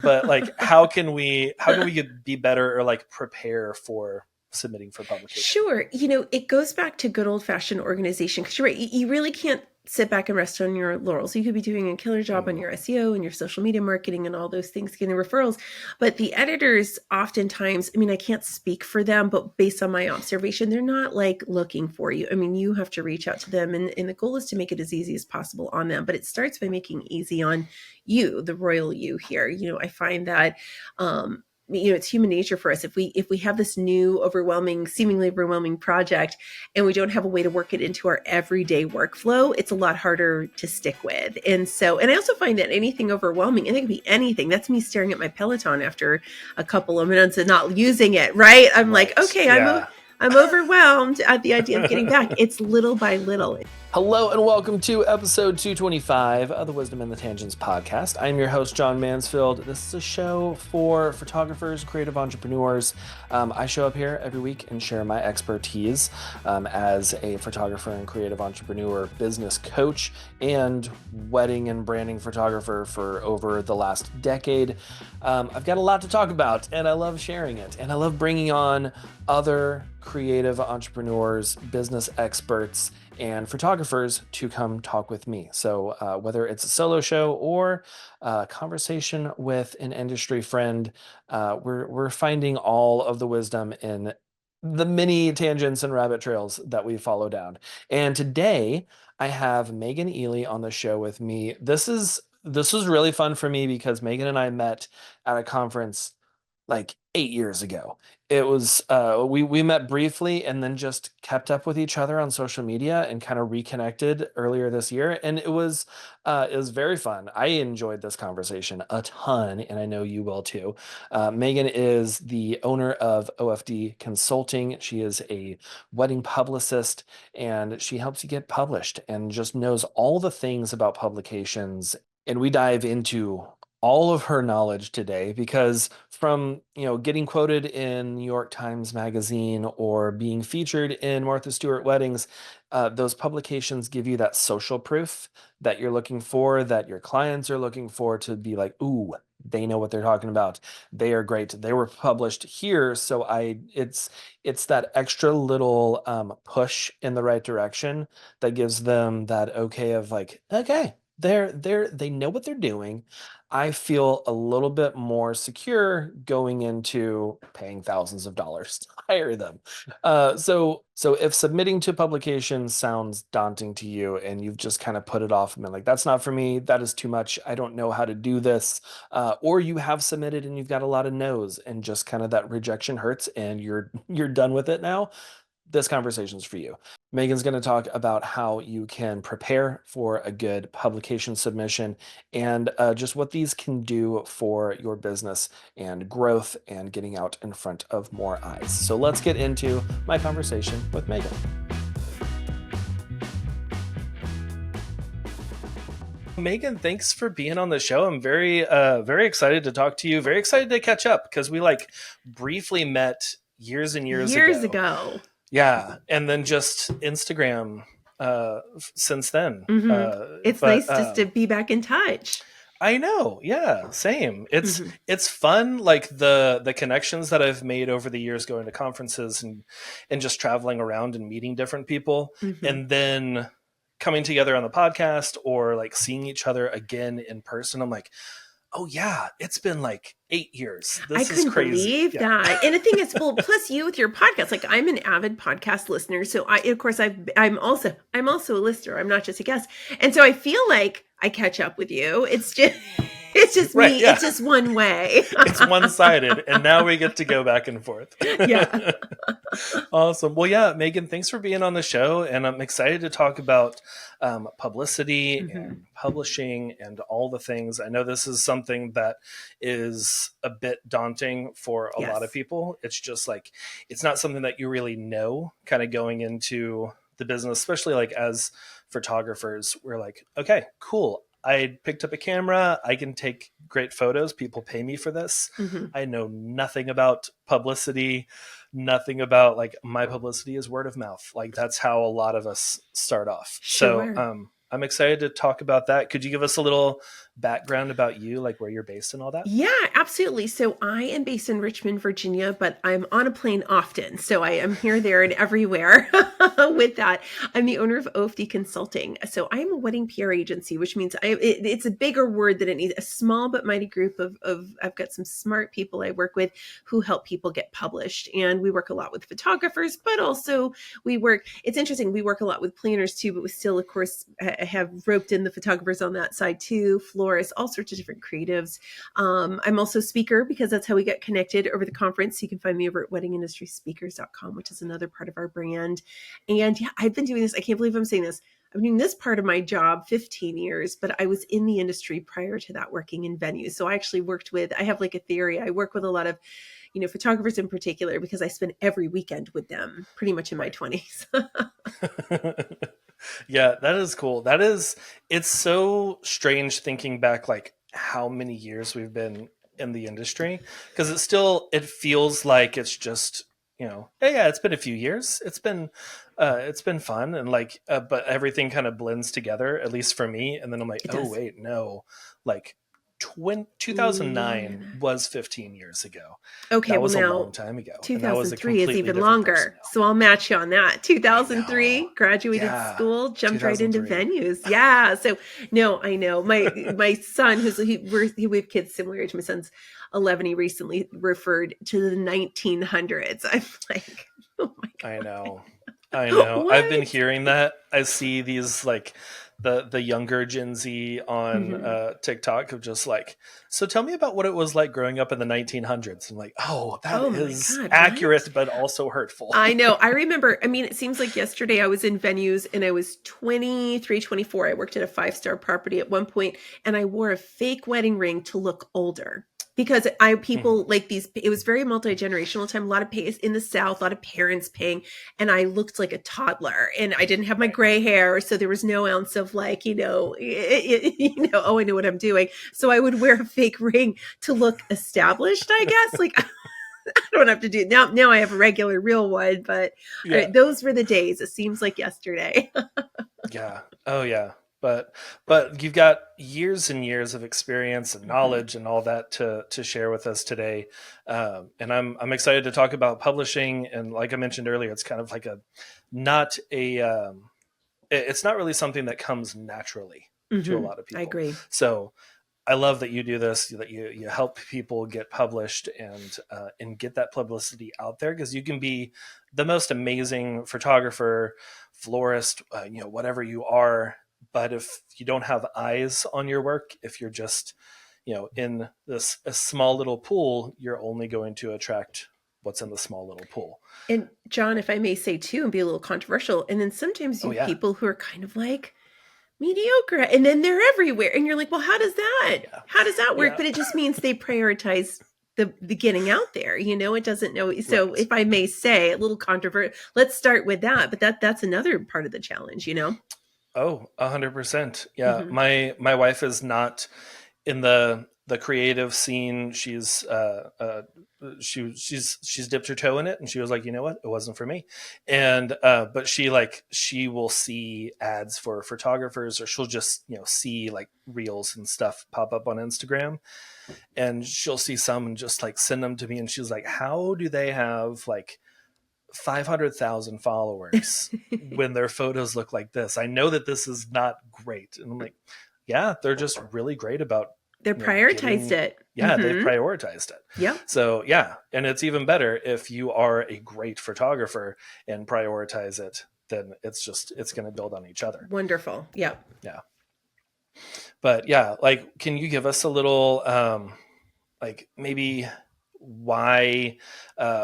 but like, how can we be better or like prepare for submitting for publication? Sure. It goes back to good old fashioned organization, because you're right. You really can't sit back and rest on your laurels. You could be doing a killer job on your SEO and your social media marketing and all those things, getting referrals. But the editors oftentimes, I can't speak for them, but based on my observation, they're not like looking for you. You have to reach out to them, and the goal is to make it as easy as possible on them. But it starts by making easy on you, the royal you here. I find that, it's human nature for us. If we have this new seemingly overwhelming project, and we don't have a way to work it into our everyday workflow, it's a lot harder to stick with. And I also find that anything overwhelming, and it can be anything, that's me staring at my Peloton after a couple of minutes and not using it, right? I'm like, okay, Yeah. I'm overwhelmed at the idea of getting back. It's little by little. Hello and welcome to episode 225 of the Wisdom and the Tangents podcast. I'm your host, John Mansfield. This is a show for photographers, creative entrepreneurs. I show up here every week and share my expertise as a photographer and creative entrepreneur, business coach, and wedding and branding photographer for over the last decade. I've got a lot to talk about, and I love sharing it. And I love bringing on other creative entrepreneurs, business experts, and photographers to come talk with me. So whether it's a solo show or a conversation with an industry friend, we're finding all of the wisdom in the many tangents and rabbit trails that we follow down. And today I have Meghan Ely on the show with me. This was really fun for me because Meghan and I met at a conference like 8 years ago. It was we met briefly and then just kept up with each other on social media and kind of reconnected earlier this year, and it was very fun. I enjoyed this conversation a ton, and I know you will too. Meghan is the owner of OFD Consulting. She is a wedding publicist, and she helps you get published and just knows all the things about publications. And we dive into all of her knowledge today, because from getting quoted in New York Times Magazine or being featured in Martha Stewart Weddings, those publications give you that social proof that you're looking for, that your clients are looking for, to be like, ooh, they know what they're talking about. They are great. They were published here. So it's that extra little push in the right direction that gives them that okay of like, okay, they know what they're doing. I feel a little bit more secure going into paying thousands of dollars to hire them. So if submitting to publications sounds daunting to you and you've just kind of put it off and been like, that's not for me, that is too much, I don't know how to do this, or you have submitted and you've got a lot of no's and just kind of that rejection hurts and you're done with it now, this conversation's for you. Meghan's going to talk about how you can prepare for a good publication submission and just what these can do for your business and growth and getting out in front of more eyes. So let's get into my conversation with Meghan. Meghan, thanks for being on the show. I'm very excited to talk to you. Very excited to catch up because we briefly met years and years ago. Yeah, and then just Instagram since then. Mm-hmm. It's nice just to be back in touch. I know, yeah, same. It's fun, like the connections that I've made over the years going to conferences and just traveling around and meeting different people, and then coming together on the podcast or like seeing each other again in person. I'm like, oh yeah, it's been like 8 years. This is crazy. I couldn't believe that. And the thing is, well, plus you with your podcast, like I'm an avid podcast listener. So I'm also a listener. I'm not just a guest. And so I feel like I catch up with you. It's just right, me. Yeah. It's just one way. It's one-sided. And now we get to go back and forth. Yeah. Awesome. Well, yeah, Meghan, thanks for being on the show. And I'm excited to talk about publicity and publishing and all the things. I know this is something that is a bit daunting for a lot of people. It's just like, it's not something that you really know kind of going into the business, especially like as photographers. We're like, okay, cool. I picked up a camera. I can take great photos. People pay me for this. I know nothing about publicity, nothing about like my publicity is word of mouth. Like that's how a lot of us start off. Sure. So I'm excited to talk about that. Could you give us a little background about you, like where you're based and all that? Yeah, absolutely. So I am based in Richmond, Virginia, but I'm on a plane often. So I am here, there, and everywhere with that. I'm the owner of OFD Consulting. So I'm a wedding PR agency, which means it's a bigger word than it needs. A small but mighty group of I've got some smart people I work with who help people get published. And we work a lot with photographers, but also it's interesting, we work a lot with planners too, but we still, of course, have roped in the photographers on that side too, florists, all sorts of different creatives. I'm also a speaker because that's how we get connected over the conference. You can find me over at weddingindustryspeakers.com, which is another part of our brand. And yeah, I've been doing this. I can't believe I'm saying this. I've been doing this part of my job 15 years, but I was in the industry prior to that working in venues. So I actually I have like a theory. I work with a lot of, photographers in particular, because I spend every weekend with them pretty much in my 20s. Yeah, that is cool. It's so strange thinking back, like how many years we've been in the industry, because it feels like it's just, hey, yeah, it's been a few years. It's been fun. And like, but everything kind of blends together, at least for me. And then I'm like, It oh, does. wait, no, like 2009 Yeah. was 15 years ago. Okay, That well was a long now time ago. And that was a 2003 is completely even different person longer. now. So I'll match you on that. I know. 2003, graduated Yeah. school, jumped right into 2003. venues. Yeah. So no, I know. My son, we have kids similar age. My son's 11. He recently referred to the 1900s. I'm like, oh my I know. I God. know. I've been What? hearing that. I see these like the younger Gen Z on Mhm. TikTok of just like, so tell me about what it was like growing up in the 1900s. I'm like, oh, that Oh my is God. What? accurate, but also hurtful. I know. I remember, it seems like yesterday I was in venues and I was 23, 24. I worked at a 5-star property at one point and I wore a fake wedding ring to look older because Mhm. people like these, it was very multi-generational time, a lot of pay in the South, a lot of parents paying. And I looked like a toddler and I didn't have my Right. gray hair. So there was no ounce of like, oh, I know what I'm doing. So I would wear a fake ring to look established, I guess. Like, I don't have to do now. Now I have a regular real one, but Yeah. those were the days. It seems like yesterday. Yeah. Oh yeah. But you've got years and years of experience and Mhm. knowledge and all that to share with us today, and I'm excited to talk about publishing. And like I mentioned earlier, it's kind of like not a it's not really something that comes naturally to a Mhm. lot of I people. agree. So I love that you do this, that you help people get published and get that publicity out there, because you can be the most amazing photographer, florist, whatever you are, but if you don't have eyes on your work, if you're just in this a small little pool, you're only going to attract what's in the small little pool. And John, if I may say too, and be a little controversial, and then sometimes you Oh have yeah, people who are kind of like mediocre, and then they're everywhere, and you're like, well, yeah, how does that work? yeah, But it just means they prioritize the getting out there. It doesn't know. So right. if I may say, a little controversial. Let's start with that. But that's another part of the challenge. Oh, 100%. Yeah, Hmm. my wife is not in the creative scene. She's dipped her toe in it, and she was like, you know what, it wasn't for me. And but she will see ads for photographers, or she'll just see like reels and stuff pop up on Instagram, and she'll see some and just like send them to me, and she's like, how do they have like 500,000 followers when their photos look like this? I know that this is not great. And I'm like, yeah, they're just really great about, They're prioritized getting, it. yeah, they've Hmm. prioritized it. Yep. So, yeah. And it's even better if you are a great photographer and prioritize it, then it's going to build on each other. Wonderful. Yep. Yeah. But yeah, like, can you give us a little, like maybe why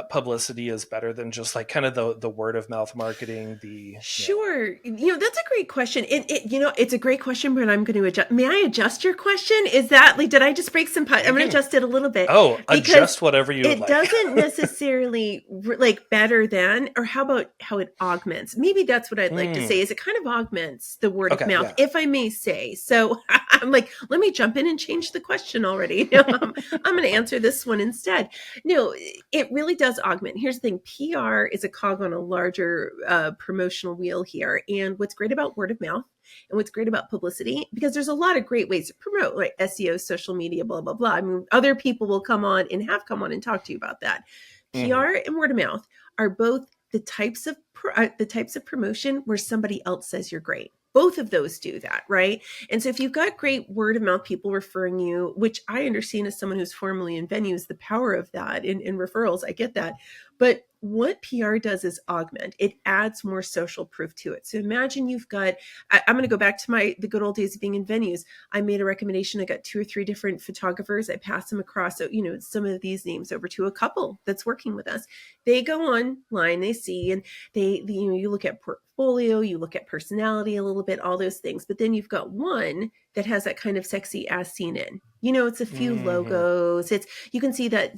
publicity is better than just like kind of the word of mouth marketing, Sure. That's a great question. It's a great question, but I'm going to adjust. May I adjust your question? Is that like, did I just break some pipe? you I'm going to can, adjust it a little bit oh, because adjust whatever you would it like. doesn't necessarily like better than, or how about how it augments? Maybe that's what I'd like to say is it kind of augments the word of Okay, mouth, yeah. if I may say. So I'm like, let me jump in and change the question already. I'm going to answer this one instead. No, it really does augment. Here's the thing. PR is a cog on a larger promotional wheel here. And what's great about word of mouth And what's great about publicity, because there's a lot of great ways to promote, like SEO, social media, blah, blah, blah. I mean, other people will come on and have come on and talk to you about that. Mhm. PR and word of mouth are both the types of promotion where somebody else says you're great. Both of those do that, right? And so if you've got great word of mouth people referring you, which I understand as someone who's formerly in venues, the power of that in referrals, I get that. But what PR does is augment. It adds more social proof to it. So imagine you've got, I'm going to go back to the good old days of being in venues. I made a recommendation. I got 2 or 3 different photographers. I passed them across, some of these names over to a couple that's working with us. They go online, they see, and you look at portfolio, you look at personality a little bit, all those things. But then you've got one that has that kind of sexy as seen in. It's a few Mhm. logos. You can see that,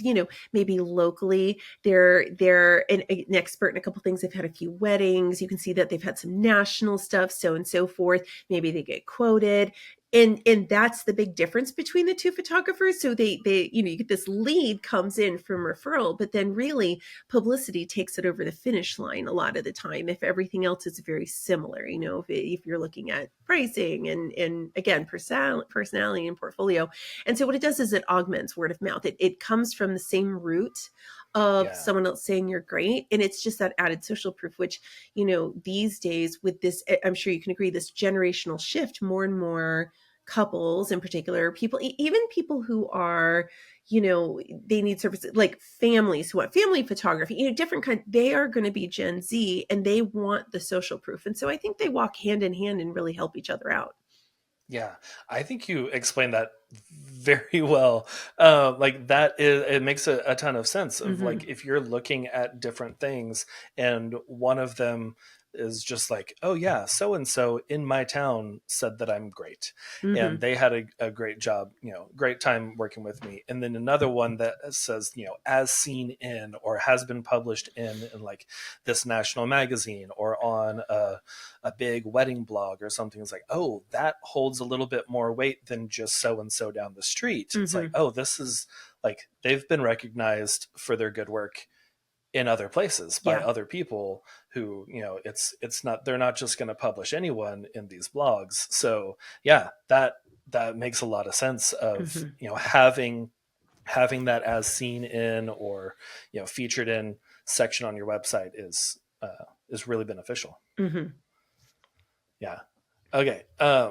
maybe locally they're an expert in a couple things. They've had a few weddings. You can see that they've had some national stuff, so and so forth. Maybe they get quoted. And that's the big difference between the two photographers. So they you get this lead comes in from referral, but then really publicity takes it over the finish line a lot of the time if everything else is very similar. If you're looking at pricing and again personality and portfolio. And so what it does is it augments word of mouth. It comes from the same root of Yeah. someone else saying you're great, and it's just that added social proof, which these days with this, I'm sure you can agree, this generational shift, more and more couples in particular, people, even people who are, they need services, like families who want family photography, different kind, they are going to be Gen Z and they want the social proof. And so I think they walk hand in hand and really help each other out. Yeah, I think you explained that very well. Like that is, it makes a ton of sense of like Mm-hmm. if you're looking at different things and one of them is just like, oh yeah, so and so in my town said that I'm great, and Mm-hmm. they had a great job, great time working with me. And then another one that says, as seen in or has been published in like this national magazine or on a big wedding blog or something. It's like, oh, that holds a little bit more weight than just so and so down the street. It's like, Mm-hmm. oh, this is like they've been recognized for their good work in other places by Yeah. other people who, it's not, they're not just going to publish anyone in these blogs. So yeah, that makes a lot of sense of, Mm-hmm. having that as seen in or, featured in section on your website is really beneficial. Mm-hmm. Yeah. Okay.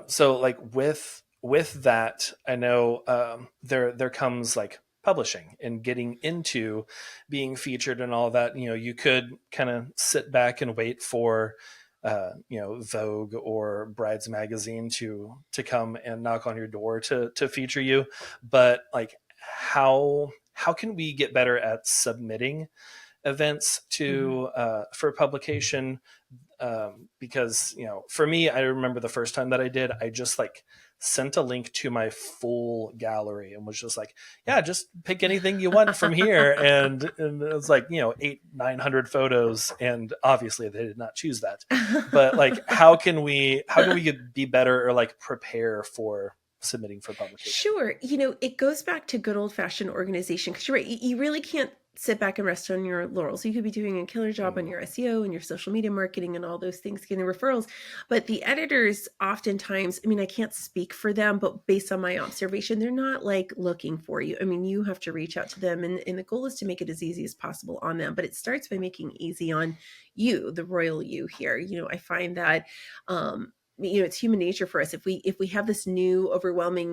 So like with that, I know there comes like publishing and getting into being featured and all that. You could kind of sit back and wait for Vogue or Brides Magazine to come and knock on your door to feature you. But like how can we get better at submitting events Mm-hmm. to for publication, because for me, I remember the first time that I did, I just like sent a link to my full gallery and was just like, yeah, just pick anything you want from here. And it was like, 800-900 photos, and obviously they did not choose that. But like how can we be better or like prepare for submitting for publication? Sure. It goes back to good old fashioned organization, because you're right. You really can't sit back and rest on your laurels. You could be doing a killer job on Mm, your SEO and your social media marketing and all those things, getting referrals. But the editors oftentimes, I mean, I can't speak for them, but based on my observation, they're not like looking for you. I mean, you have to reach out to them, and the goal is to make it as easy as possible on them. But it starts by making it easy on you, the royal you here. I find that it's human nature for us. If we have this new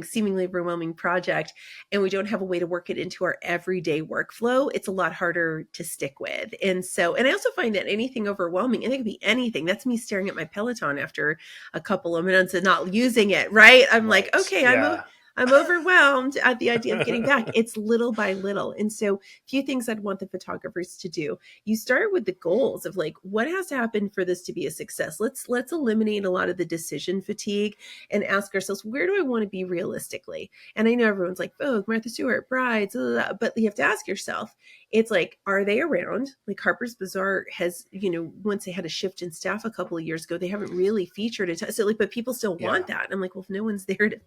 seemingly overwhelming project, and we don't have a way to work it into our everyday workflow, it's a lot harder to stick with. And I also find that anything overwhelming, and it could be anything, that's me staring at my Peloton after a couple of minutes and not using it, right? I'm like, right. okay, Yeah. I'm overwhelmed at the idea of getting back. It's little by little. And so, few things I'd want the photographers to do. You start with the goals of like, what has to happen for this to be a success? Let's eliminate a lot of the decision fatigue and ask ourselves, where do I want to be realistically? And I know everyone's like, Vogue, Martha Stewart, Brides, blah, blah, blah, but you have to ask yourself, it's like, are they around? Like Harper's Bazaar has, once they had a shift in staff a couple of years ago, they haven't really featured it. So like, but people still want Yeah. that. And I'm like, well, if no one's there to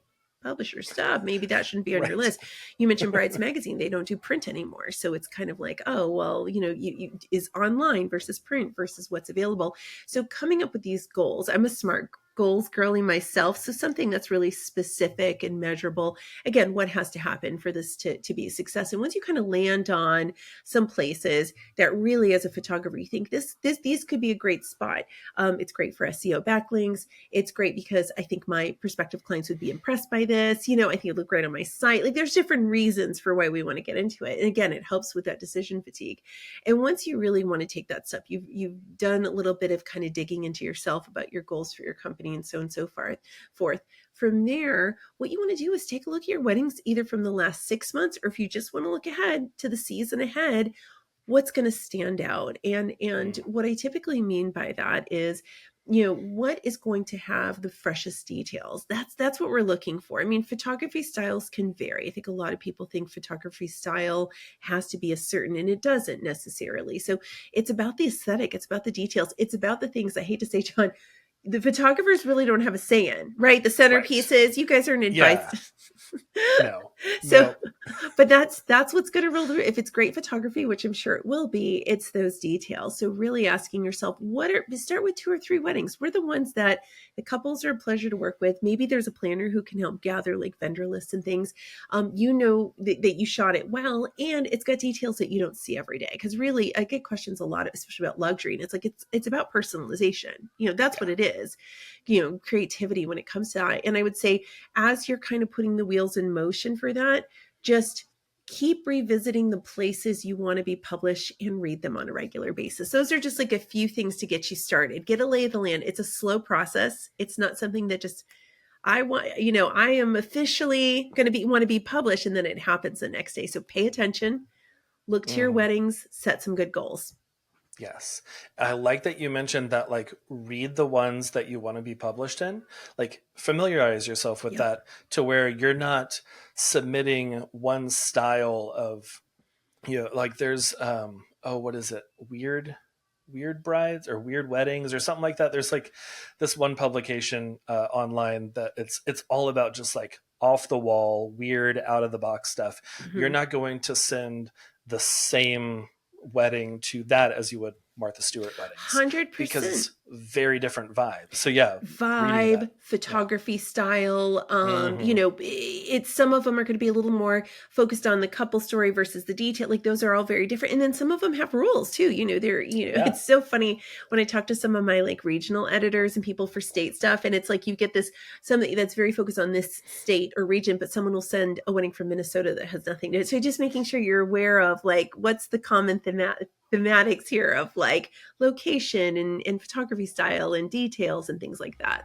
publish your stuff, maybe that shouldn't be on your Right. list. You mentioned Brides Magazine, they don't do print anymore, so it's kind of like, oh well, is online versus print versus what's available. So coming up with these goals, I'm a smart goals girly myself. So something that's really specific and measurable. Again, what has to happen for this to be a success? And once you kind of land on some places that really, as a photographer, you think these could be a great spot. It's great for SEO backlinks. It's great because I think my prospective clients would be impressed by this. I think it look great on my site. Like there's different reasons for why we want to get into it. And again, it helps with that decision fatigue. And once you really want to take that step, you've done a little bit of kind of digging into yourself about your goals for your company and so forth. From there, what you want to do is take a look at your weddings, either from the last 6 months, or if you just want to look ahead to the season ahead, what's going to stand out. And what I typically mean by that is, what is going to have the freshest details? That's what we're looking for. I mean, photography styles can vary. I think a lot of people think photography style has to be a certain, and it doesn't necessarily. So it's about the aesthetic. It's about the details. It's about the things, I hate to say, John, the photographers really don't have a say in, right? The centerpieces, you guys are an advice. No. So, but that's what's going to roll through. If it's great photography, which I'm sure it will be, it's those details. So really asking yourself, start with 2 or 3 weddings. We're the ones that the couples are a pleasure to work with. Maybe there's a planner who can help gather like vendor lists and things. That you shot it well, and it's got details that you don't see every day. Because really, I get questions a lot, especially about luxury, and it's like it's about personalization. That's what it is. Creativity when it comes to that. And I would say, as you're kind of putting the wheels in motion for that, just keep revisiting the places you want to be published and read them on a regular basis. Those are just like a few things to get you started. Get a lay of the land. It's a slow process. It's not something that just I am officially going to want to be published, and then it happens the next day. So pay attention, look to your weddings, set some good goals. Yes. I like that you mentioned that, like, read the ones that you want to be published in, like familiarize yourself with that, to where you're not submitting one style of, like there's, what is it? Weird brides or weird weddings or something like that. There's like this one publication online that it's all about just like off the wall, weird, out of the box stuff. Mm-hmm. You're not going to send the same wedding to that as you would Martha Stewart weddings. 100%. Because it's very different vibes. So yeah. Vibe, photography style. It's some of them are going to be a little more focused on the couple story versus the detail. Like those are all very different. And then some of them have rules too. It's so funny when I talk to some of my like regional editors and people for state stuff. And it's like, you get this, something that's very focused on this state or region, but someone will send a wedding from Minnesota that has nothing to do. So just making sure you're aware of like, what's the common thematics here of like location and photography style and details and things like that.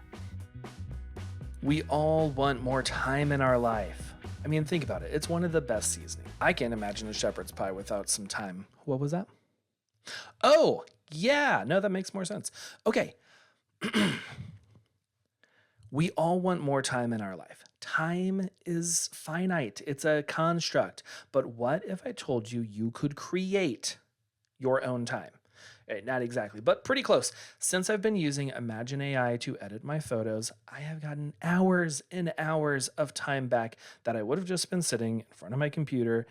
We all want more time in our life. I mean, think about it. It's one of the best seasoning. I can't imagine a shepherd's pie without some time. What was that? Oh, yeah. No, that makes more sense. Okay. We all want more time in our life. Time is finite. It's a construct. But what if I told you you could create your own time? Not exactly, but pretty close. Since I've been using Imagine AI to edit my photos, I have gotten hours and hours of time back that I would have just been sitting in front of my computer,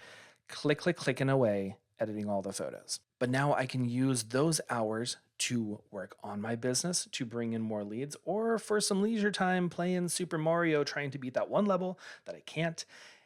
clicking away, editing all the photos. But now I can use those hours to work on my business, to bring in more leads, or for some leisure time playing Super Mario, trying to beat that one level that I can't.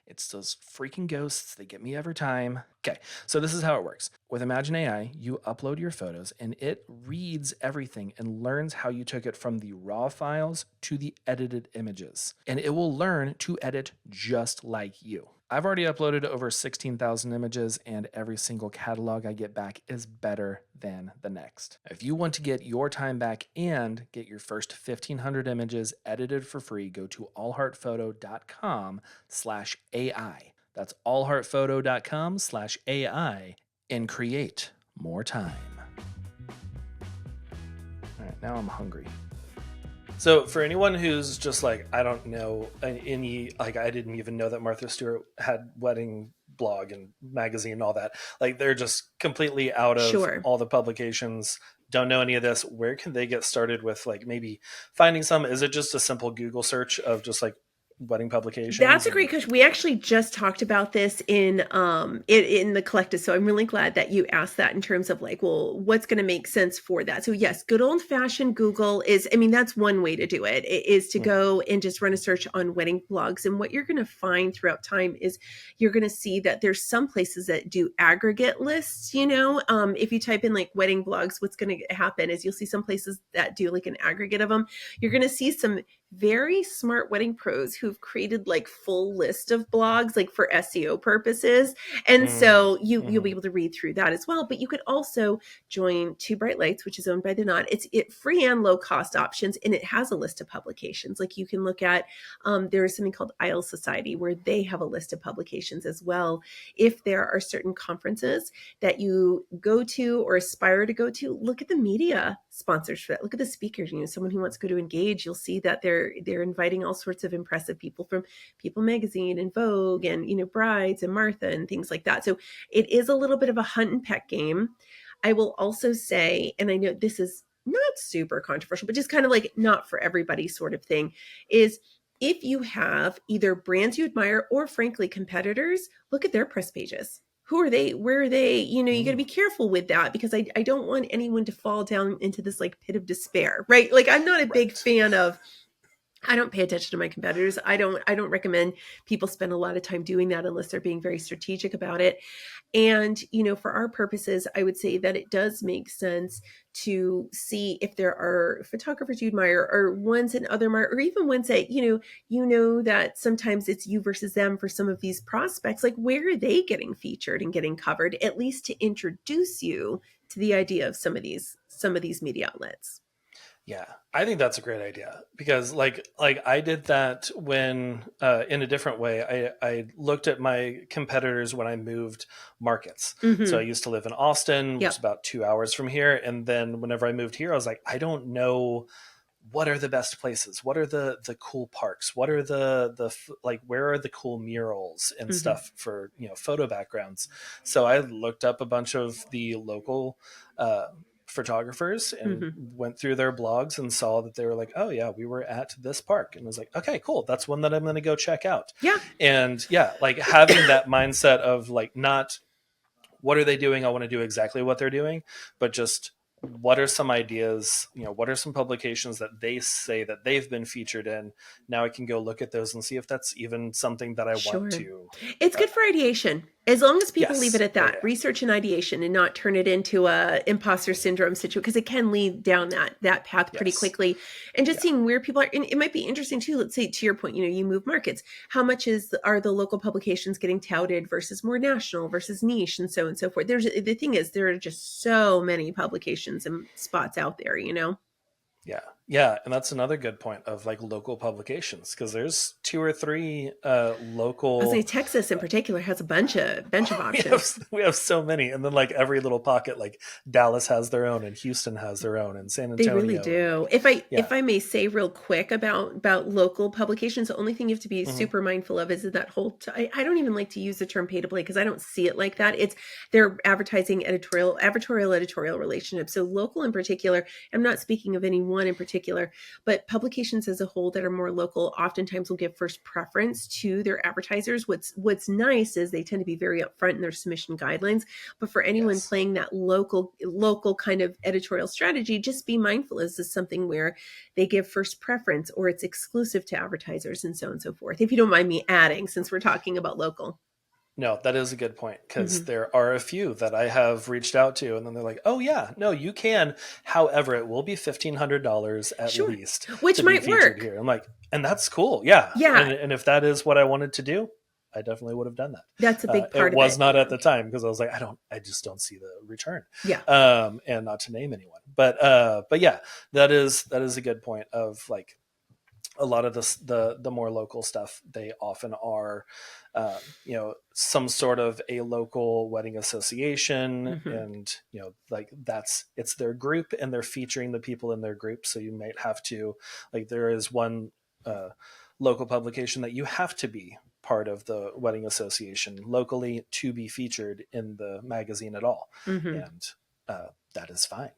It's those freaking ghosts. They get me every time. Okay, so this is how it works. With Imagine AI, you upload your photos and it reads everything and learns how you took it from the raw files to the edited images. And it will learn to edit just like you. I've already uploaded over 16,000 images, and every single catalog I get back is better than the next. If you want to get your time back and get your first 1,500 images edited for free, go to allheartphoto.com/AI. That's allheartphoto.com/AI and create more time. All right, now I'm hungry. So for anyone who's just like, I don't know any, like I didn't even know that Martha Stewart had wedding blog and magazine and all that. Like they're just completely out of all the publications, don't know any of this. Where can they get started with like maybe finding some? Is it just a simple Google search of just like wedding publications That's a great and question. We actually just talked about this in the collective. So I'm really glad that you asked that in terms of like, well, what's going to make sense for that? So yes, good old fashioned Google is, I mean, that's one way to do it, is to go and just run a search on wedding blogs. And what you're going to find throughout time is you're going to see that there's some places that do aggregate lists, if you type in like wedding blogs, what's going to happen is you'll see some places that do like an aggregate of them. You're going to see some very smart wedding pros who've created like full list of blogs like for SEO purposes. And so you'll be able to read through that as well. But you could also join Two Bright Lights, which is owned by the Knot. It's free and low cost options, and it has a list of publications. Like you can look at, there is something called Isle Society where they have a list of publications as well. If there are certain conferences that you go to or aspire to go to, look at the media sponsors for that. Look at the speakers. Someone who wants to go to Engage, you'll see that they're inviting all sorts of impressive people from People Magazine and Vogue and Brides and Martha and things like that. So it is a little bit of a hunt and peck game. I will also say, and I know this is not super controversial, but just kind of like not for everybody sort of thing, is if you have either brands you admire or frankly competitors, look at their press pages. Who are they? Where are they? You got to be careful with that, because I don't want anyone to fall down into this like pit of despair, right? Like I'm not a big fan of, I don't pay attention to my competitors. I don't recommend people spend a lot of time doing that unless they're being very strategic about it. And, for our purposes, I would say that it does make sense to see if there are photographers you admire or ones in other or even ones that, that sometimes it's you versus them for some of these prospects. Like, where are they getting featured and getting covered, at least to introduce you to the idea of some of these media outlets? Yeah, I think that's a great idea, because like I did that when in a different way. I looked at my competitors when I moved markets. So I used to live in Austin, which is about 2 hours from here. And then whenever I moved here, I was like, I don't know what are the best places, what are the cool parks, what are the like, where are the cool murals and stuff for photo backgrounds. So I looked up a bunch of the local photographers and went through their blogs and saw that they were like, oh yeah, we were at this park, and was like, okay, cool, that's one that I'm going to go check out. Yeah. And yeah, like having that mindset of like, not what are they doing, I want to do exactly what they're doing, but just what are some ideas, what are some publications that they say that they've been featured in. Now I can go look at those and see if that's even something that I want to. It's good for ideation, as long as people leave it at that. Yeah. Research and ideation, and not turn it into a imposter syndrome situation, because it can lead down that path pretty quickly. And just seeing where people are, and it might be interesting too. Let's say, to your point, you move markets. How much are the local publications getting touted versus more national versus niche, and so on and so forth. The thing is, there are just so many publications and spots out there. Yeah, and that's another good point of like local publications, because there's 2 or 3 local. I was saying Texas in particular has a bunch of options. We have so many, and then like every little pocket, like Dallas has their own, and Houston has their own, and San Antonio. They really do. If I may say real quick about local publications, the only thing you have to be super mindful of is that whole. I don't even like to use the term pay to play, because I don't see it like that. It's their advertising editorial relationship. So local in particular, I'm not speaking of any one in particular, but publications as a whole that are more local oftentimes will give first preference to their advertisers. What's nice is they tend to be very upfront in their submission guidelines. But for anyone playing that local kind of editorial strategy, just be mindful. Is this something where they give first preference, or it's exclusive to advertisers, and so on and so forth? If you don't mind me adding, since we're talking about local. No, that is a good point, because there are a few that I have reached out to, and then they're like, oh yeah, no, you can. However, it will be $1,500 at least. Which might work here. I'm like, and that's cool. Yeah. Yeah. And if that is what I wanted to do, I definitely would have done that. That's a big part of it. It was not at the time, because I was like, I just don't see the return. Yeah. And not to name anyone, but yeah, that is a good point of like, a lot of the more local stuff, they often are, some sort of a local wedding association, and like it's their group, and they're featuring the people in their group. So you might have to, like, there is one local publication that you have to be part of the wedding association locally to be featured in the magazine at all, and that is fine.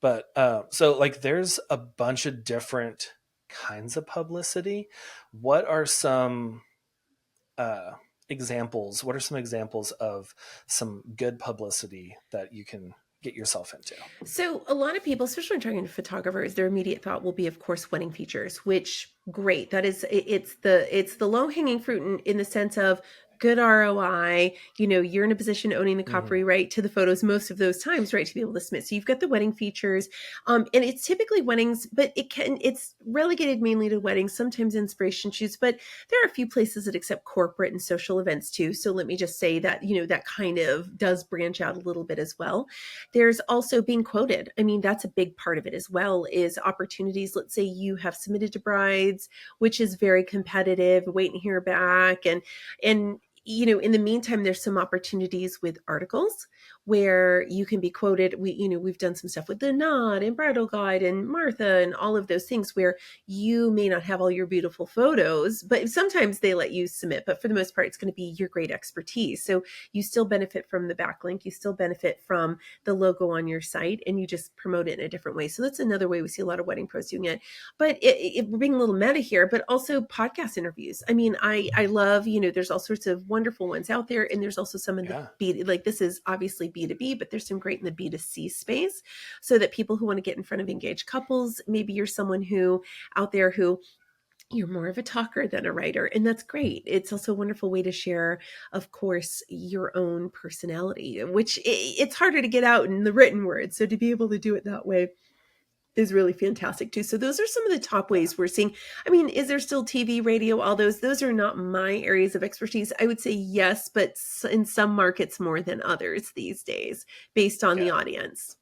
But so like, there's a bunch of different kinds of publicity. What are some uh, examples? What are some examples of some good publicity that you can get yourself into? So a lot of people, especially when talking to photographers, their immediate thought will be, of course, wedding features, which great. That is, it's the low hanging fruit in the sense of good ROI. You know, you're in a position owning the Hmm. copyright to the photos most of those times, right? To be able to submit. So you've got the wedding features, and it's typically weddings, but it's relegated mainly to weddings, sometimes inspiration shoots, but there are a few places that accept corporate and social events too. So let me just say that, you know, that kind of does branch out a little bit as well. There's also being quoted. I mean, that's a big part of it as well, is opportunities. Let's say you have submitted to brides, which is very competitive, wait and hear back. And you know, in the meantime, there's some opportunities with articles where you can be quoted. We've done some stuff with the Nod and Bridal Guide and Martha and all of those things where you may not have all your beautiful photos, but sometimes they let you submit. But for the most part, it's going to be your great expertise. So you still benefit from the backlink. You still benefit from the logo on your site, and you just promote it in a different way. So that's another way we see a lot of wedding pros doing it. But we're being a little meta here, but also podcast interviews. I mean, I love, you know, there's all sorts of wonderful ones out there, and there's also some in the Yeah. B, like this is obviously B2B, but there's some great in the B2C space, so that people who want to get in front of engaged couples, maybe you're someone who out there who you're more of a talker than a writer, and that's great. It's also a wonderful way to share, of course, your own personality, which it's harder to get out in the written word. So to be able to do it that way is really fantastic too. So those are some of the top Yeah. ways we're seeing. I mean, is there still TV, radio, all those are not my areas of expertise. I would say yes, but in some markets more than others these days based on the Yeah. audience.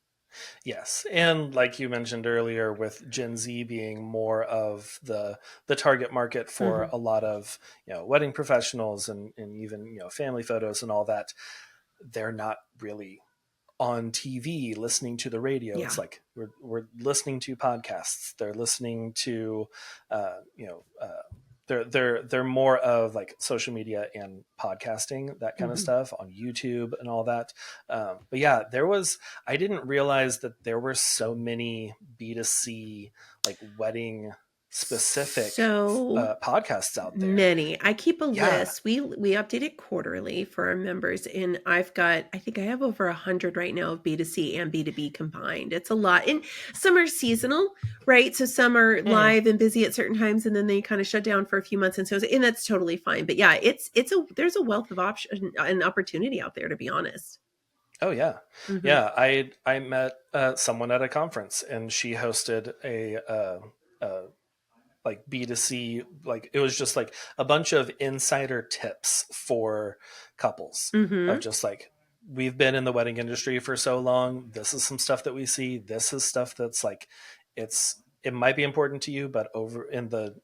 Yes, and like you mentioned earlier, with Gen Z being more of the target market for Hmm. a lot of wedding professionals and even family photos and all that, they're not really on TV listening to the radio. Yeah. It's like we're listening to podcasts. They're listening to, uh, you know, uh, they're more of like social media and podcasting, that kind of Hmm. stuff on YouTube and all that. But yeah, I didn't realize that there were so many B2C like wedding specific So podcasts out there. many. I keep a Yeah. list. We update it quarterly for our members, and I think I have over 100 right now of B2C and B2B combined. It's a lot. And some are seasonal, right? So some are Hmm. live and busy at certain times, and then they kind of shut down for a few months, and that's totally fine. But yeah, there's a wealth of option and opportunity out there, to be honest. Oh yeah, Hmm. yeah. I met someone at a conference, and she hosted a like B2C, like it was just like a bunch of insider tips for couples of Hmm. just like, we've been in the wedding industry for so long. This is some stuff that we see. This is stuff that's like, it might be important to you, but over in the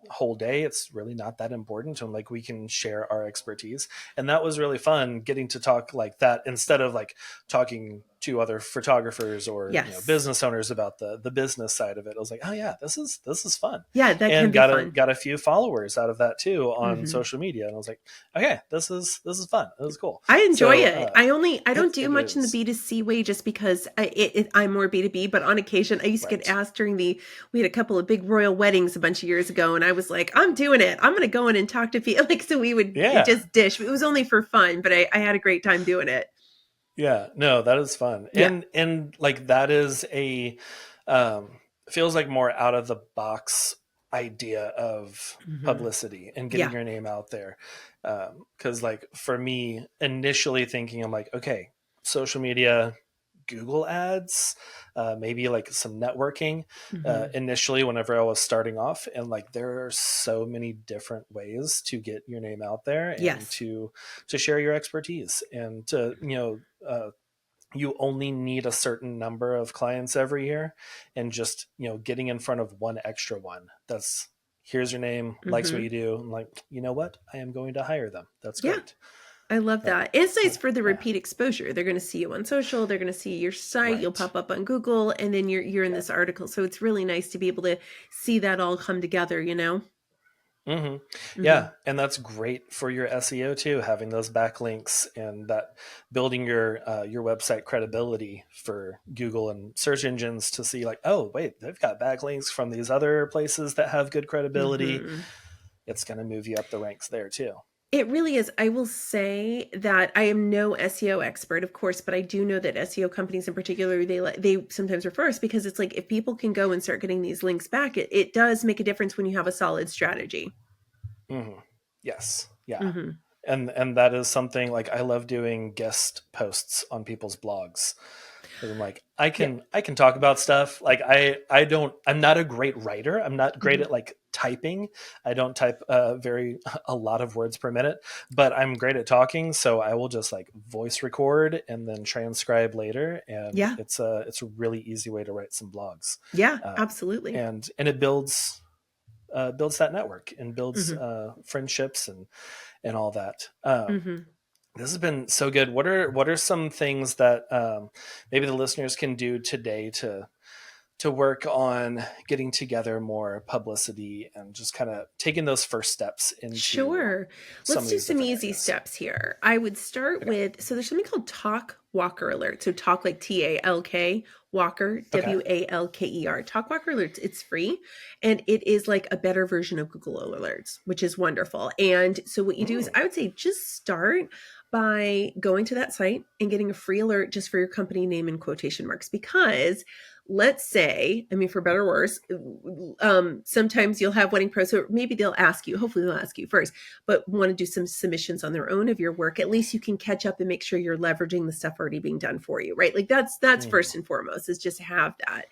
whole day, it's really not that important. And like, we can share our expertise. And that was really fun, getting to talk like that instead of like talking to other photographers or Yes. business owners about the business side of it. I was like, oh yeah, this is fun, Yeah, that can and be got a fun. got a few followers out of that too on Hmm. social media. And I was like, okay, this is fun. This is cool. I enjoy So it. I don't do it much in the is B2C way just because I'm more B2B, but on occasion I used to get right. asked we had a couple of big royal weddings a bunch of years ago, and I was like, I'm doing it. I'm going to go in and talk to people. Like, so we would Yeah. just dish. It was only for fun, but I had a great time doing it. Yeah, no, that is fun. Yeah. And like, that is a um feels like more out of the box idea of Hmm. publicity and getting Yeah. your name out there. Cuz like, for me, initially thinking, I'm like, okay, social media, Google ads, maybe like some networking, Hmm. initially whenever I was starting off. And like, there are so many different ways to get your name out there and Yes. to share your expertise, and to you only need a certain number of clients every year, and just getting in front of one extra one that's, here's your name, likes what Hmm. you do, and like, you know what, I am going to hire them. That's Yeah. great. I love uh, that. It's nice for the yeah. repeat exposure. They're going to see you on social. They're going to see your site. You'll Right. pop up on Google, and then you're in Yeah. this article. So it's really nice to be able to see that all come together. You know. Hmm. Hmm. Yeah, and that's great for your SEO too, having those backlinks and that building your website credibility for Google and search engines to see like, oh wait, they've got backlinks from these other places that have good credibility. Hmm. It's going to move you up the ranks there too. It really is. I will say that I am no SEO expert, of course, but I do know that SEO companies in particular, they sometimes refer us because it's like if people can go and start getting these links back, it does make a difference when you have a solid strategy. Hmm. Yes, yeah, Hmm. and that is something like I love doing guest posts on people's blogs. Because I'm like, Yeah. I can talk about stuff. Like I'm not a great writer. I'm not great Hmm. at like typing. I don't type a lot of words per minute, but I'm great at talking. So I will just like voice record and then transcribe later. And Yeah. it's a really easy way to write some blogs. Yeah, Um, absolutely. and it builds that network and builds Hmm. friendships and all that. Hmm. This has been so good. What are some things that maybe the listeners can do today to work on getting together more publicity and just kind of taking those first steps into Sure. some Let's of do these some different easy areas? steps here. I would start Okay. with, so there's something called Talk Walker Alert. So talk like TALK, Walker, Okay. WALKER. Talk Walker Alerts. It's free and it is like a better version of Google Alerts, which is wonderful. And so what you do is Mm, I would say just start by going to that site and getting a free alert just for your company name in quotation marks because let's say, I mean, for better or worse, sometimes you'll have wedding pros, so maybe they'll ask you, hopefully they'll ask you first, but want to do some submissions on their own of your work. At least you can catch up and make sure you're leveraging the stuff already being done for you, right? Like that's mm, first and foremost is just have that,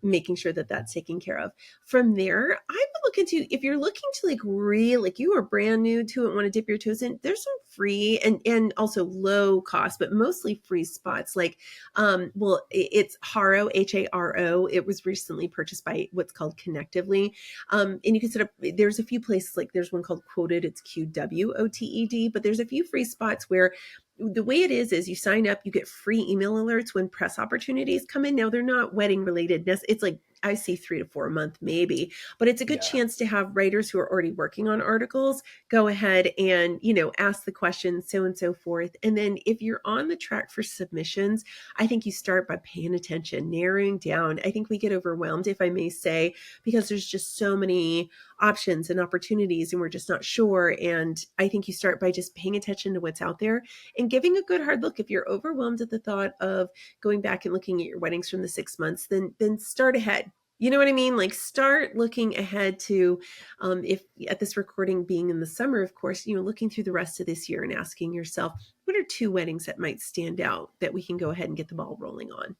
making sure that that's taken care of. From there, I would look into if you're looking to like really like you are brand new to it, want to dip your toes in. There's some free and also low cost, but mostly free spots like well, it's Haro, Haro. It was recently purchased by what's called Connectively. And you can set up, there's a few places, like there's one called Quoted, it's QWOTED, but there's a few free spots where the way it is you sign up, you get free email alerts when press opportunities come in. Now they're not wedding related. It's like I see 3 to 4 a month maybe, but it's a good yeah. chance to have writers who are already working on articles go ahead and ask the questions, so and so forth. And then if you're on the track for submissions, I think you start by paying attention, narrowing down. I think we get overwhelmed, if I may say, because there's just so many options and opportunities and we're just not sure. And I think you start by just paying attention to what's out there and giving a good hard look. If you're overwhelmed at the thought of going back and looking at your weddings from the 6 months, then start ahead. You know what I mean? Like start looking ahead to, if at this recording being in the summer, of course, looking through the rest of this year and asking yourself, what are 2 weddings that might stand out that we can go ahead and get the ball rolling on?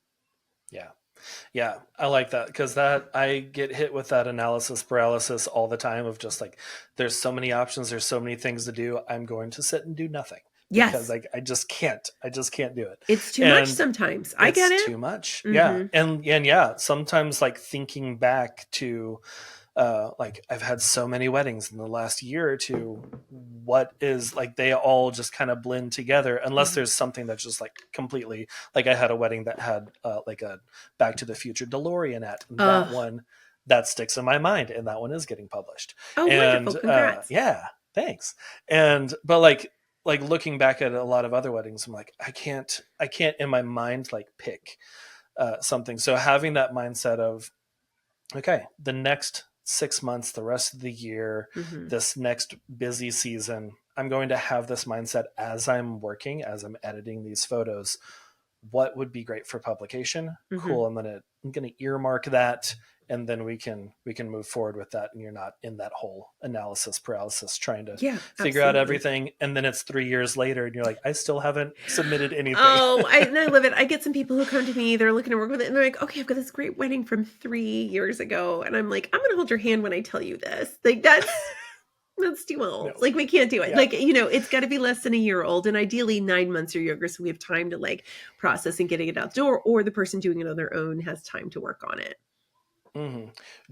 Yeah. Yeah, I like that because that I get hit with that analysis paralysis all the time of just like there's so many options, there's so many things to do. I'm going to sit and do nothing because Yes, I just can't do it. it's too much And sometimes. I get it's it. too much. Yeah. Mm-hmm. And yeah, sometimes like thinking back to like I've had so many weddings in the last year or two. What is like they all just kind of blend together unless Mm-hmm. there's something that's just like completely like I had a wedding that had like a Back to the Future DeLorean at and that Oh, one that sticks in my mind and that one is getting published. oh, wonderful. And Congrats. yeah, thanks. And but like looking back at a lot of other weddings, I'm like I can't in my mind like pick something. So having that mindset of okay, the next 6 months, the rest of the year, Mm-hmm. this next busy season, I'm going to have this mindset as I'm working, as I'm editing these photos. What would be great for publication? Mm-hmm. Cool. I'm gonna earmark that, and then we can move forward with that. And you're not in that whole analysis paralysis trying to Yeah, figure out absolutely. everything, and then it's 3 years later, and you're like, I still haven't submitted anything. Oh, I love it. I get some people who come to me, they're looking to work with it, and they're like, okay, I've got this great wedding from 3 years ago. And I'm like, I'm gonna hold your hand when I tell you this. Like that's too old. No. Like we can't do it. Yeah. Like, it's gotta be less than a year old and ideally 9 months or younger. So we have time to like process and getting it out the door, or the person doing it on their own has time to work on it. Hmm.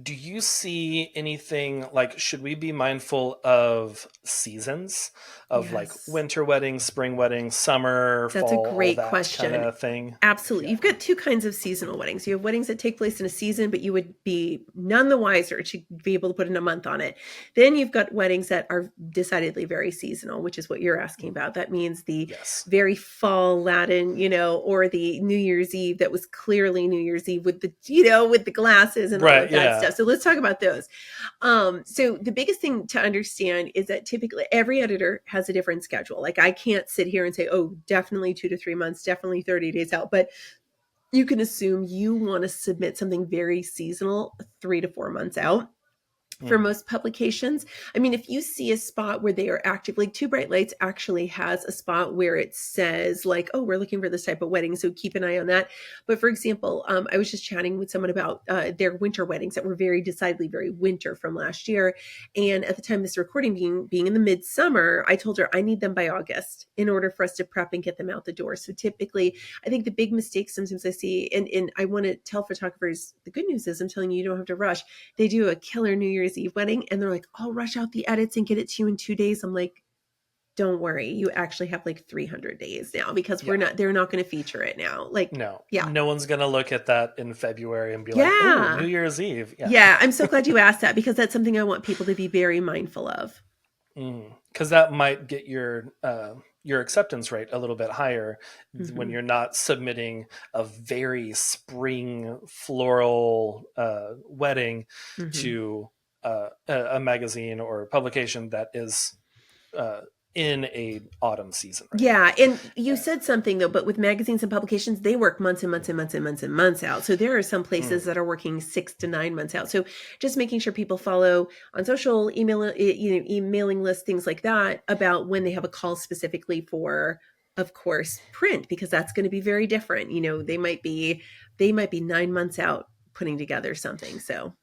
Do you see anything like, should we be mindful of seasons of like Yes. winter weddings, spring weddings, summer, That's a fall, all great that kind question. of thing? Absolutely. Yeah. You've got two kinds of seasonal weddings. You have weddings that take place in a season, but you would be none the wiser to be able to put in a month on it. Then you've got weddings that are decidedly very seasonal, which is what you're asking Mm. about. That means the Yes. very fall Latin, or the New Year's Eve that was clearly New Year's Eve with with the glasses and all Right. of that Yeah. stuff. So let's talk about those. So the biggest thing to understand is that typically every editor has a different schedule. Like I can't sit here and say, oh, definitely 2 to 3 months, definitely 30 days out, but you can assume you want to submit something very seasonal 3 to 4 months out. For Hmm. most publications, I mean, if you see a spot where they are active, like Two Bright Lights actually has a spot where it says like, oh, we're looking for this type of wedding, so keep an eye on that. But for example, I was just chatting with someone about their winter weddings that were very decidedly very winter from last year, and at the time of this recording being in the midsummer, I told her I need them by August in order for us to prep and get them out the door. So typically, I think the big mistake sometimes I see, and I want to tell photographers the good news is I'm telling you don't have to rush. They do a killer New Year's Eve wedding and they're like, I'll rush out the edits and get it to you in 2 days. I'm like, don't worry. You actually have like 300 days now because Yeah. they're not going to feature it now. Like, No, yeah. no one's going to look at that in February and be like, oh, New Yeah. Year's Eve. Yeah. Yeah. I'm so glad you asked that because that's something I want people to be very mindful of. Because that might get your acceptance rate a little bit higher when Mm-hmm. you're not submitting a very spring floral wedding Mm-hmm. to a magazine or a publication that is uh, in a autumn season right now. Yeah, and you And, said something though, but with magazines and publications, they work months and months and months and months and months out. So there are some places mm, that are working 6 to 9 months out. So just making sure people follow on social, emailing lists, things like that about when they have a call specifically for, of course, print because that's going to be very different. They might be 9 months out putting together something. So.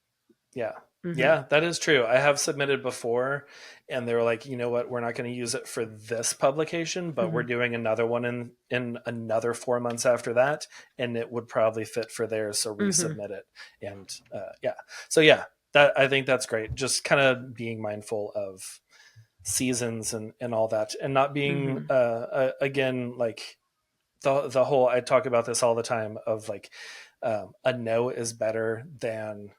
yeah. Mhm, Yeah, that is true. I have submitted before and they were like, you know what, we're not going to use it for this publication, but we're mhm, doing another one in another 4 months after that, and it would probably fit for theirs, so mhm, resubmit it. And yeah. So yeah, that I think that's great. Just kind of being mindful of seasons and all that, and not being mhm. again like the whole, I talk about this all the time of like a no is better than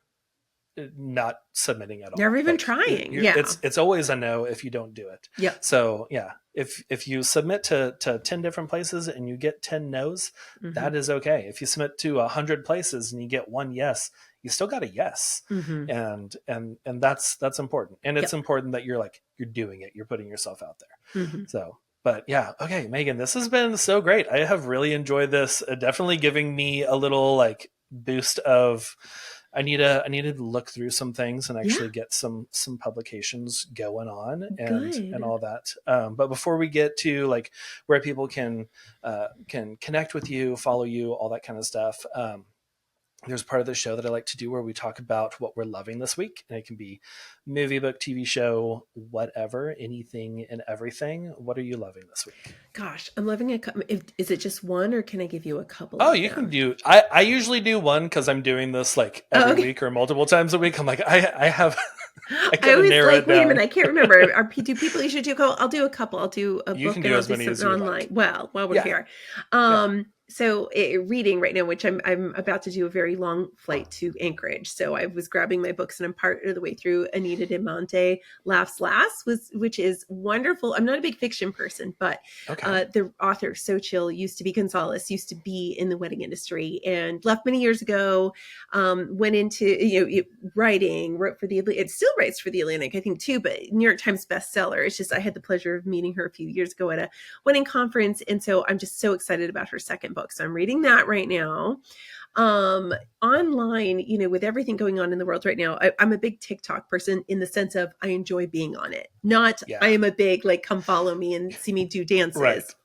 not submitting at Never all. even Like trying. Yeah. it's always a no if you don't do it. Yep. So yeah, if you submit to 10 different places and you get 10 no's, Mhm, that is okay. If you submit to 100 places and you get one yes, you still got a yes. mhm. And that's important. And it's Yep. important that you're doing it, you're putting yourself out there. Mhm. So but yeah, okay, Megan, this has been so great. I have really enjoyed this. Definitely giving me a little like boost of I need to look through some things and Yeah. actually get some publications going on and Good. all that. But before we get to like where people can connect with you, follow you, all that kind of stuff, there's part of the show that I like to do where we talk about what we're loving this week. And it can be movie, book, TV show, whatever, anything and everything. What are you loving this week? Gosh, I'm loving it. Is it just one, or can I give you a couple Oh, of you can them? do. I usually do one because I'm doing this like Oh, every okay. week or multiple times a week. I'm like I have I I gotta always narrow like, it wait a minute, down. I can't remember. Do people usually do a couple? I'll do a couple. I'll do a You can book and do I'll as do many as something you would online. like. Well, while we're Yeah, here. yeah. So reading right now, which I'm about to do a very long flight to Anchorage. So I was grabbing my books and I'm part of the way through Anita de Monte Laughs Last, which is wonderful. I'm not a big fiction person, but Okay. the author Xochitl Gonzalez used to be in the wedding industry and left many years ago. Went into writing, wrote for it still writes for the Atlantic, I think too, but New York Times bestseller. It's just I had the pleasure of meeting her a few years ago at a wedding conference, and so I'm just so excited about her second book. So I'm reading that right now. Online, with everything going on in the world right now, I'm a big TikTok person in the sense of I enjoy being on it. Not I Yeah. am a big like come follow me and see me do Right. dances.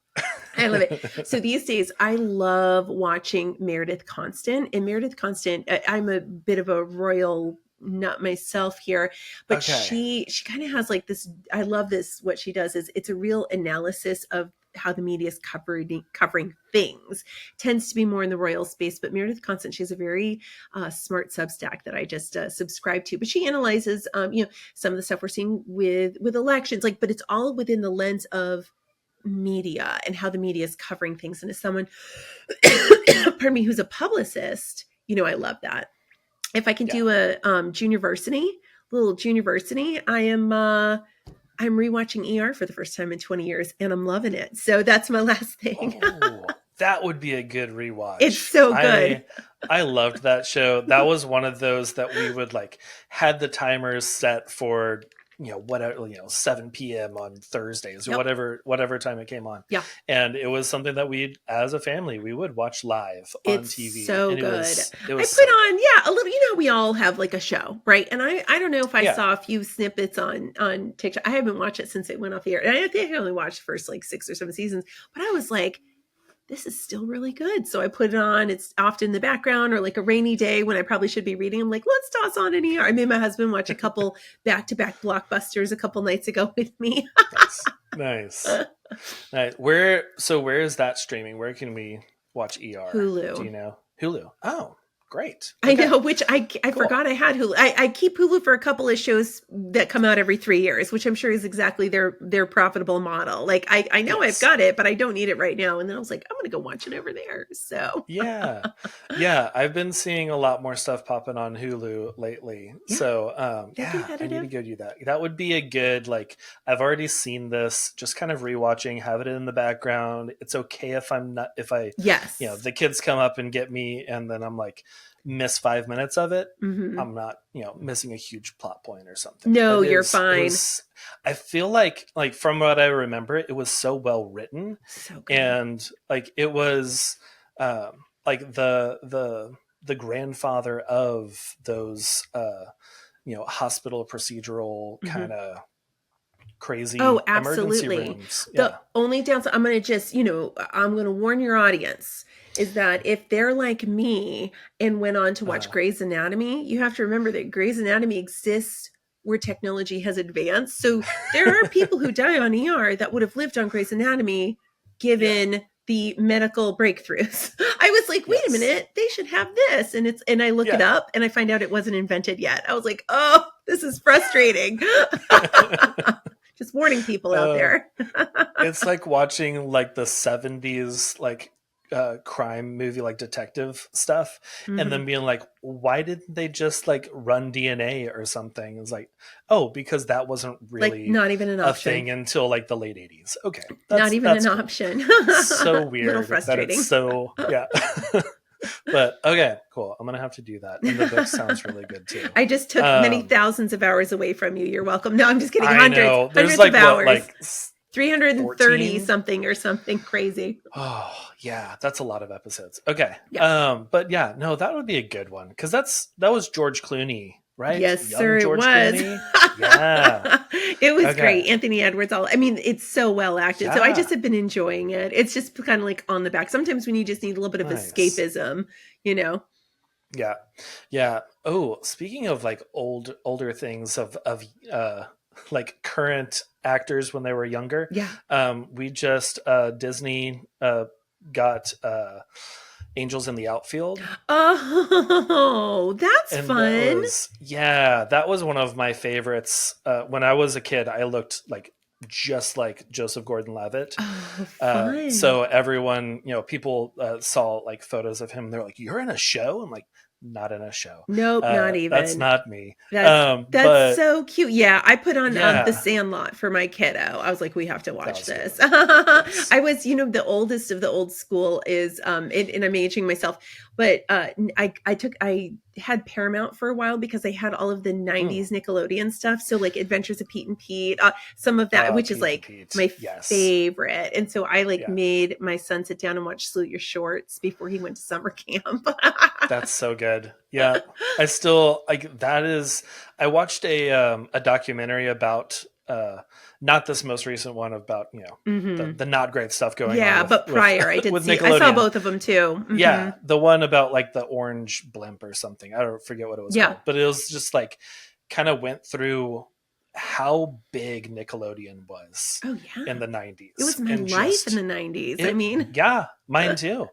I love it. So these days, I love watching Meredith Constant. And Meredith Constant, I'm a bit of a royal nut myself here, but Okay. she kind of has like this. I love this. What she does is it's a real analysis of how the media is covering things tends to be more in the royal space. But Meredith Constant, she has a very smart Substack that I just subscribe to. But she analyzes, some of the stuff we're seeing with elections, but it's all within the lens of media and how the media is covering things. And as someone, pardon me, who's a publicist, I love that. If I can do a little juniorversity, I'm rewatching ER for the first time in 20 years and I'm loving it. So that's my last thing. Oh, that would be a good rewatch. It's so good. I loved that show. That was one of those that we would had the timers set for, 7 p.m. on Thursdays or whatever time it came on. Yeah. And it was something that as a family, we would watch live on TV. So and good. It was I put on, a little, we all have a show, right? And I don't know if I saw a few snippets on TikTok. I haven't watched it since it went off the air. And I think I only watched the first 6 or 7 seasons, but I was like, this is still really good. So I put it on. It's often in the background or a rainy day when I probably should be reading. I'm like, let's toss on an ER. I made my husband watch a couple back-to-back blockbusters a couple nights ago with me. Nice. Where is that streaming? Where can we watch ER? Hulu. Do you know? Hulu. Oh, great. Okay. I know, which I forgot I had Hulu. I keep Hulu for a couple of shows that come out every 3 years, which I'm sure is exactly their profitable model. I know I've got it, but I don't need it right now. And then I was like, I'm going to go watch it over there. So yeah. I've been seeing a lot more stuff popping on Hulu lately. Yeah. So I need to go do that. That would be a good, I've already seen this, just kind of rewatching, have it in the background. It's okay if the kids come up and get me and then I'm miss 5 minutes of it. Mm-hmm. I'm not, missing a huge plot point or something. No, you're fine. I feel like from what I remember, it was so well written. So good. And it was the grandfather of those hospital procedural kind of crazy emergency rooms. The only downside, I'm going to warn your audience, is that if they're like me and went on to watch Grey's Anatomy, you have to remember that Grey's Anatomy exists where technology has advanced. So there are people who die on ER that would have lived on Grey's Anatomy given the medical breakthroughs. I was like, wait a minute, they should have this. And I look it up and I find out it wasn't invented yet. I was like, oh, this is frustrating. Just warning people out there. It's like watching the 70s crime movie, detective stuff, and then being like, why didn't they just run DNA or something? It's because that wasn't really not even an option thing until the late 80s. Okay, not even an option. So weird. A little frustrating. That it's so But okay, cool. I'm gonna have to do that. And the book sounds really good too. I just took many thousands of hours away from you. You're welcome. No, I'm just kidding. Hundreds of hours. What, 330 14? something or something crazy. Oh yeah, that's a lot of episodes. Okay. Yeah. But that would be a good one because that was George Clooney, right? Yes, Young sir. George It was. Clooney. Yeah. It was great. Anthony Edwards. It's so well acted. Yeah. So I just have been enjoying it. It's just kind of on the back. Sometimes when you just need a little bit of escapism, Yeah. Yeah. Oh, speaking of older things of current actors when they were younger. Yeah. We just Disney got Angels in the Outfield. Oh, that's fun. That was one of my favorites. When I was a kid, I looked just like Joseph Gordon-Levitt. Oh, fun. So everyone, people saw photos of him. They're like, "You're in a show?" I'm like, not in a show. Nope, not even. That's not me. That's so cute. Yeah, I put on The Sandlot for my kiddo. I was like, we have to watch this. I was, the oldest of the old school is, and I'm aging myself, but I had Paramount for a while because they had all of the 90s Nickelodeon stuff. So Adventures of Pete and Pete, some of that, which is my favorite. And so I made my son sit down and watch Salute Your Shorts before he went to summer camp. That's so good. Yeah. I still I watched a documentary about, not this most recent one about, the not great stuff going on. Yeah, but prior I did see, I saw both of them too. Mm-hmm. Yeah. The one about the orange blimp or something. I don't forget what it was called, but it was just kind of went through how big Nickelodeon was Oh in yeah. the It was 90s, my and life in just the 90s. I it, mean, yeah, mine too.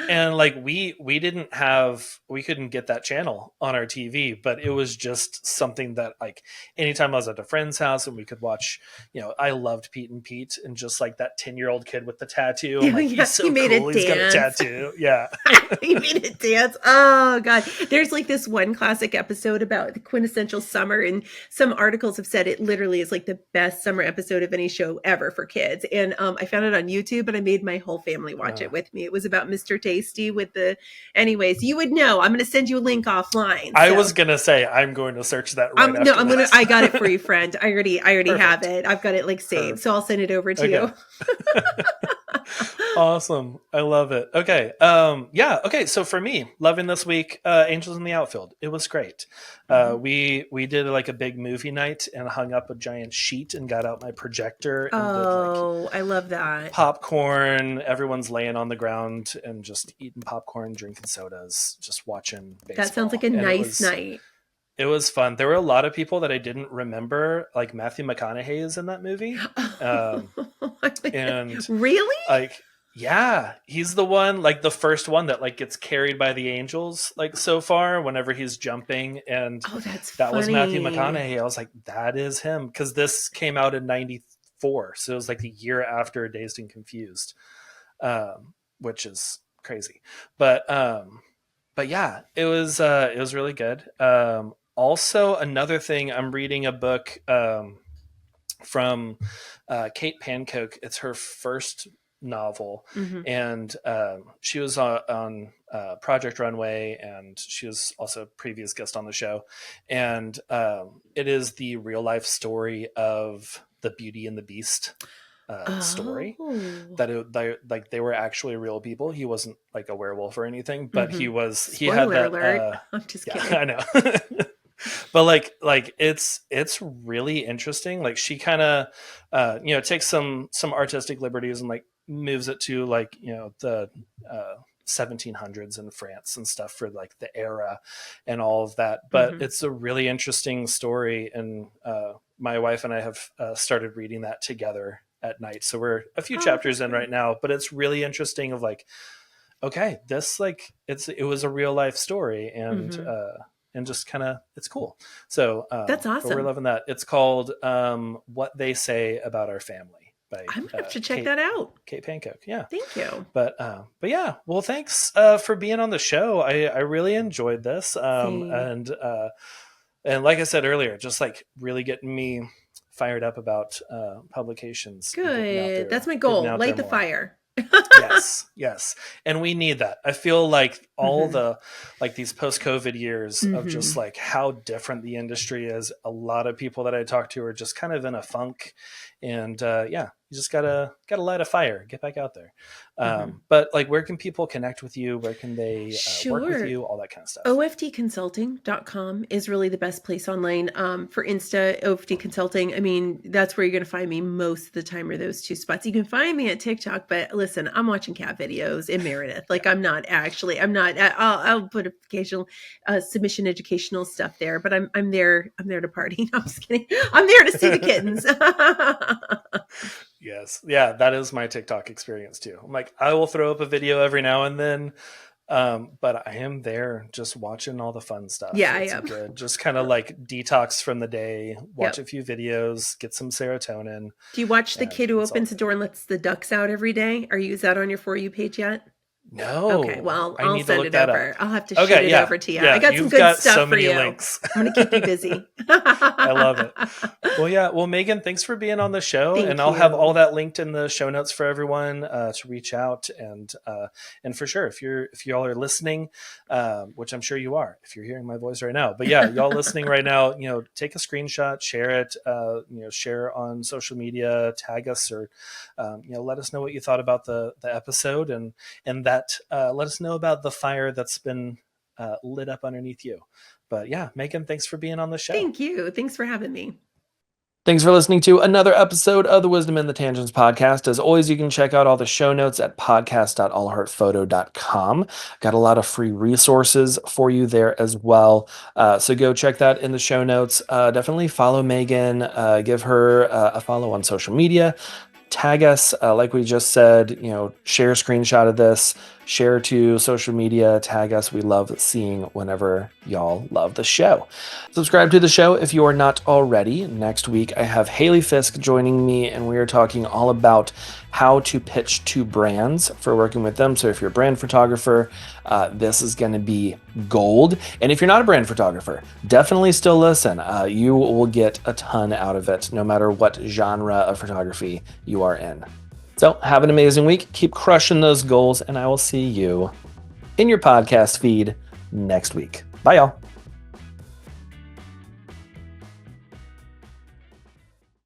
And like we couldn't get that channel on our TV, but it was just something that like anytime I was at a friend's house and we could watch, I loved Pete and Pete, and just like that 10-year-old kid with the tattoo. I'm oh like, he's yeah, he so made cool. it He's got a dance. tattoo. Yeah. He made it dance. Oh god. There's like this one classic episode about the quintessential summer, and some articles have said it literally is like the best summer episode of any show ever for kids. And I found it on YouTube, and I made my whole family watch Uh, it with me. It was about Mr. Tasty with the anyways, you would know. I'm gonna send you a link offline. I was So going to say, I'm going to search that right no, after this. I got it for you, friend. I already have Perfect. it. I've got it like saved. So I'll Perfect. send it over to Okay. you. Awesome. I love it. Okay. Yeah. Okay. So for me, loving this week, Angels in the Outfield. It was great. Mhm. We did like a big movie night and hung up a giant sheet and got out my projector and did like Oh, I love that. popcorn. Everyone's laying on the ground and just eating popcorn, drinking sodas, just watching That sounds like baseball. a And nice night. it was fun. There were a lot of people that I didn't remember, like Matthew McConaughey is in that movie. Um, and Really? like, yeah, he's the one, like the first one that like gets carried by the angels, like so far whenever he's jumping. And Oh, that's that was Matthew funny. McConaughey. I was like, that is him. Cause this came out in 94. So it was like the year after Dazed and Confused, which is crazy. But yeah, it was really good. Also another thing, I'm reading a book, from Kate Pankow. It's her first novel, Hmm. and she was on Project Runway, and she was also a previous guest on the show. And it is the real life story of the Beauty and the Beast story. Oh. Like they were actually real people. He wasn't like a werewolf or anything, but Hmm. he had Spoiler that. alert. I'm just Yeah, kidding. I know. But like it's really interesting. Like she kind of takes some artistic liberties and like moves it to like the 1700s in France and stuff for like the era and all of that. But Hmm. it's a really interesting story, and my wife and I have started reading that together at night. So we're a few Oh, chapters that's in right great. now, but it's really interesting of like, okay, this like it was a real life story, Hmm. and just kind of it's cool. So That's but we're awesome. loving that. It's called What They Say About Our Family by I'm gonna have to check that out. Kate Pankow. Yeah. Thank you. But yeah, well, thanks for being on the show. I really enjoyed this, Same. and like I said earlier, just like really getting me fired up about publications and Good. That's my getting goal. out there Light the more. fire. Yes, yes. And we need that. I feel like all Hmm. the like these post-COVID years of just Hmm. like how different the industry is. A lot of people that I talk to are just kind of in a funk, and yeah, you just gotta light a fire, get back out there. Hmm. But like, where can people connect with you? Where can they work with Sure. you? All that kind of stuff. oftconsulting.com is really the best place online. For Insta, OFT Consulting. I mean, that's where you're going to find me most of the time, are those two spots. You can find me at TikTok, but listen, I'm watching cat videos in Meredith. Like, Yeah. I'm not, I'll put occasional submission educational stuff there, but I'm there to party. No, I'm just kidding. I'm there to see the kittens. Yes. Yeah, that is my TikTok experience too. I'm like, I will throw up a video every now and then. But I am there just watching all the fun stuff. Yeah, I It's a am. good, just kind of like detox from the day, watch a Yep. few videos, get some serotonin, Do you watch the and kid who it's all opens the good. door and lets the ducks out every day? Is that on your For You page yet? Okay, No, well, I I'll need to send look it that up. over. I'll have to shoot Okay. it Yeah. over to you. I Yeah. got some You've good got stuff so for many you. links. I'm going to keep you busy. I love it. Well, yeah. Well, Megan, thanks for being on the show, and Thank I'll have all you. that linked in the show notes for everyone to reach out, and for sure, if y'all are listening, which I'm sure you are, if you're hearing my voice right now, but yeah, y'all listening right now, take a screenshot, share it, share on social media, tag us, or let us know what you thought about the episode, and that let us know about the fire that's been lit up underneath you. But yeah, Megan, thanks for being on the show. Thank you. Thanks for having me. Thanks for listening to another episode of the Wisdom in the Tangents podcast. As always, you can check out all the show notes at podcast.allheartphoto.com. Got a lot of free resources for you there as well. So go check that in the show notes. Definitely follow Meghan, give her a follow on social media. Tag us, like we just said, share a screenshot of this, share to social media, tag us. We love seeing whenever y'all love the show. Subscribe to the show if you are not already. Next week, I have Haley Fisk joining me, and we are talking all about how to pitch to brands for working with them. So if you're a brand photographer, this is going to be gold. And if you're not a brand photographer, definitely still listen. You will get a ton out of it, no matter what genre of photography you are in. So have an amazing week. Keep crushing those goals, and I will see you in your podcast feed next week. Bye, y'all.